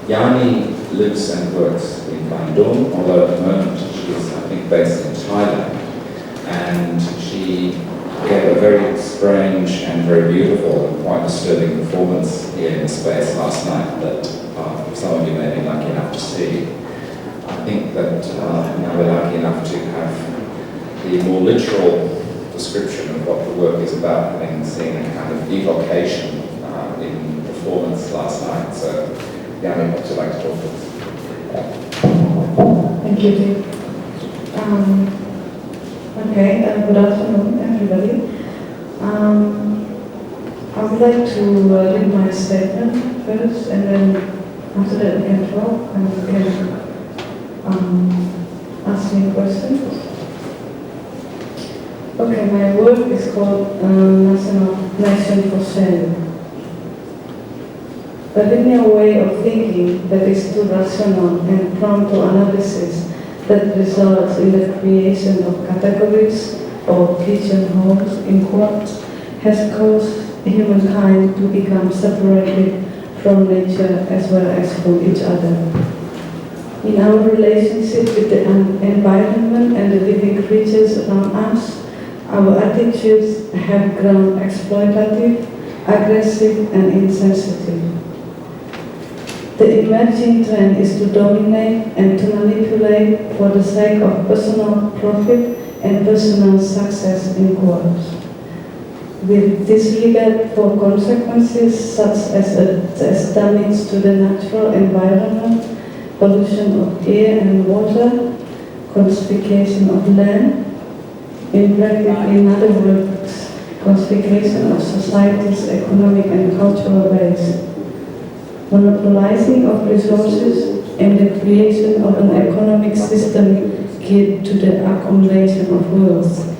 Yani lives and works in Bandung, although at the moment she is, I think, based in Thailand. And she gave a very strange and very beautiful and quite disturbing performance here in the space last night that some of you may be lucky enough to see. I think that now we're lucky enough to have the more literal description of what the work is about, having seen a kind of evocation in performance last night. So, Yani, would you like to talk to us? Thank you, Dave. Good afternoon, everybody. I would like to read my statement first, and then after that we can talk and we can ask me questions. Okay, my work is called Nation for Sale. A linear way of thinking that is too rational and prone to analysis that results in the creation of categories or pigeonholes in quotes has caused humankind to become separated from nature as well as from each other. In our relationship with the environment and the living creatures around us, our attitudes have grown exploitative, aggressive, and insensitive. The emerging trend is to dominate and to manipulate for the sake of personal profit and personal success in quotes. With disregard for consequences such as damage to the natural environment, pollution of air and water, confiscation of land, in other words, confiscation of society's economic and cultural base, monopolizing of resources, and the creation of an economic system geared to the accumulation of wealth.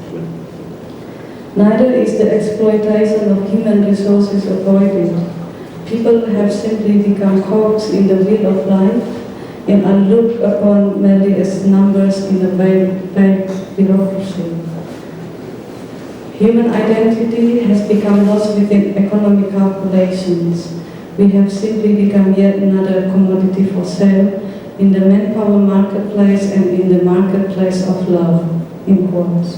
Neither is the exploitation of human resources avoided. People have simply become cogs in the wheel of life and are looked upon merely as numbers in a vague bureaucracy. Human identity has become lost within economic calculations. We have simply become yet another commodity for sale in the manpower marketplace and in the marketplace of love, in quotes.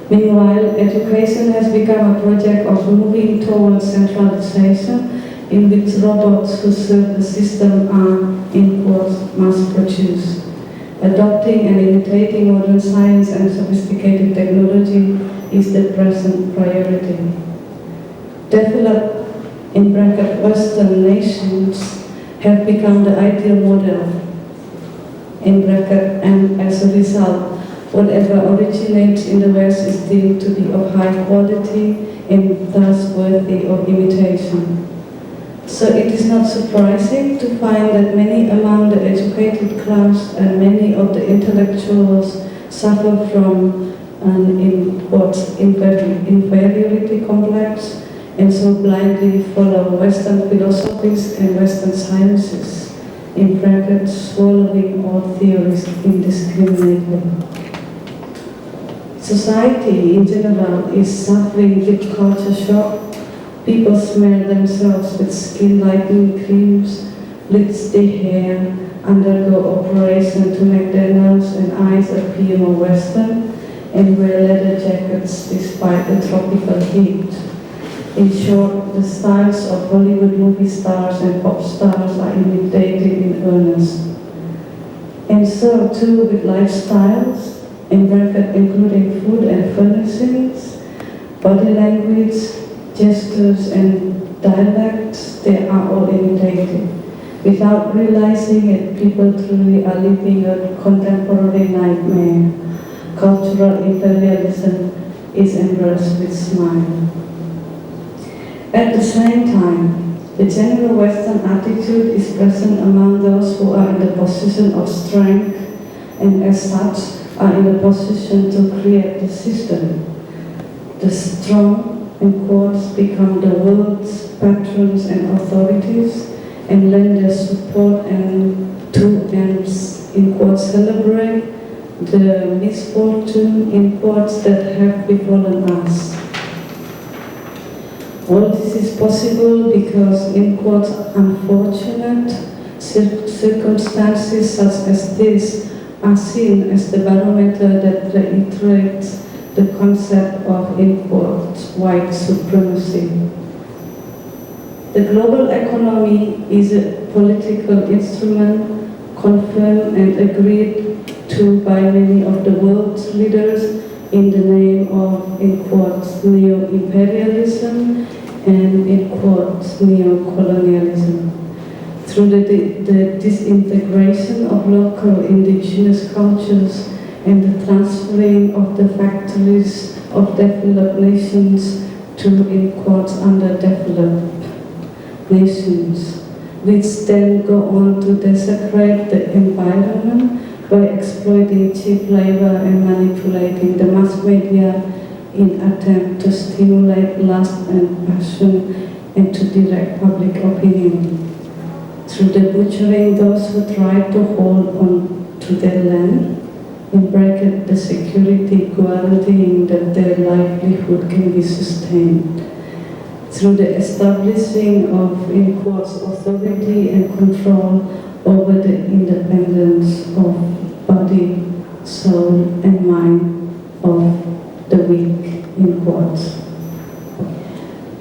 Meanwhile, education has become a project of moving towards centralization in which robots who serve the system are, in quotes, mass-produced. Adopting and imitating modern science and sophisticated technology is the present priority. Developed in bracket Western nations have become the ideal model in bracket, and as a result, whatever originates in the West is deemed to be of high quality and thus worthy of imitation. So it is not surprising to find that many among the educated class and many of the intellectuals suffer from an inferiority complex and so blindly follow Western philosophies and Western sciences, in brackets, swallowing all theories indiscriminately. Society in general is suffering deep culture shock. People smear themselves with skin lightening creams, bleach their hair, undergo operation to make their nose and eyes appear more Western, and wear leather jackets despite the tropical heat. In short, the styles of Hollywood movie stars and pop stars are imitated in earnest. And so too with lifestyles, in bracket including food and furnishings, body language, gestures and dialects, they are all imitated. Without realizing it, people truly are living a contemporary nightmare. Cultural imperialism is embraced with smile. At the same time, the general Western attitude is present among those who are in the position of strength and as such are in the position to create the system. The strong, in quotes, become the world's patrons and authorities and lend their support and to and, in quotes, celebrate the misfortune, in quotes, that have befallen us. All this is possible because, in quotes, unfortunate circumstances such as this are seen as the barometer that reiterates the concept of, in quotes, white supremacy. The global economy is a political instrument confirmed and agreed to by many of the world's leaders in the name of, in quotes, neo-imperialism and, in quotes, neo-colonialism. Through the disintegration of local indigenous cultures and the transferring of the factories of developed nations to, in quotes, underdeveloped nations, which then go on to desecrate the environment by exploiting cheap labor and manipulating the mass media in attempt to stimulate lust and passion and to direct public opinion. Through the butchering those who try to hold on to their land, in bracket the security guaranteeing that their livelihood can be sustained. Through the establishing of, in quotes, authority and control over the independence of body, soul, and mind of the weak, in quotes.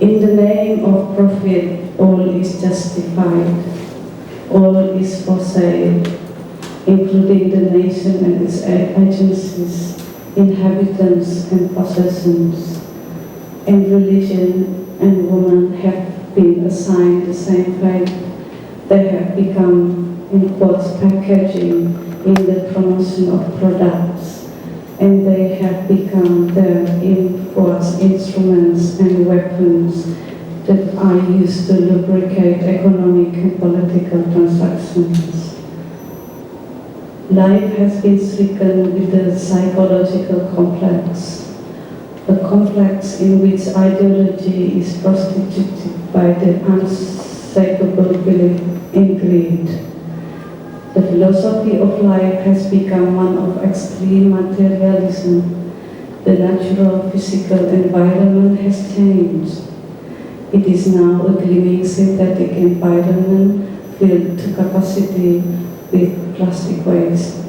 In the name of profit, all is justified, all is for sale, including the nation and its agencies, inhabitants and possessions, and religion and women have been assigned the same fate. They have become, in quotes, packaging in the promotion of products, and they have become the, in quotes, instruments and weapons that are used to lubricate economic and political transactions. Life has been stricken with a psychological complex, a complex in which ideology is prostituted by the unshakable belief in greed. The philosophy of life has become one of extreme materialism. The natural physical environment has changed. It is now a gleaming synthetic environment filled to capacity with plastic waste.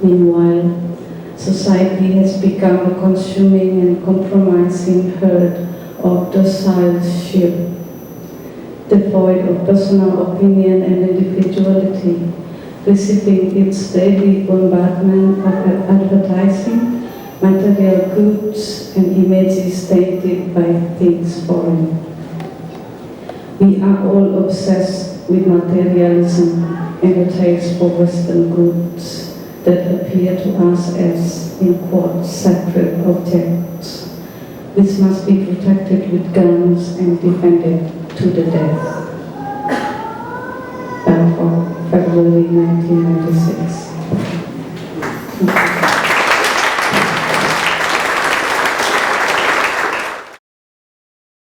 Meanwhile, society has become a consuming and compromising herd of docile sheep, devoid of personal opinion and individuality, receiving its daily bombardment of advertising, material goods, and images tainted by things foreign. We are all obsessed with materialism and a taste for Western goods that appear to us as, in quotes, sacred objects, which must be protected with guns and defended to the death. February 1996.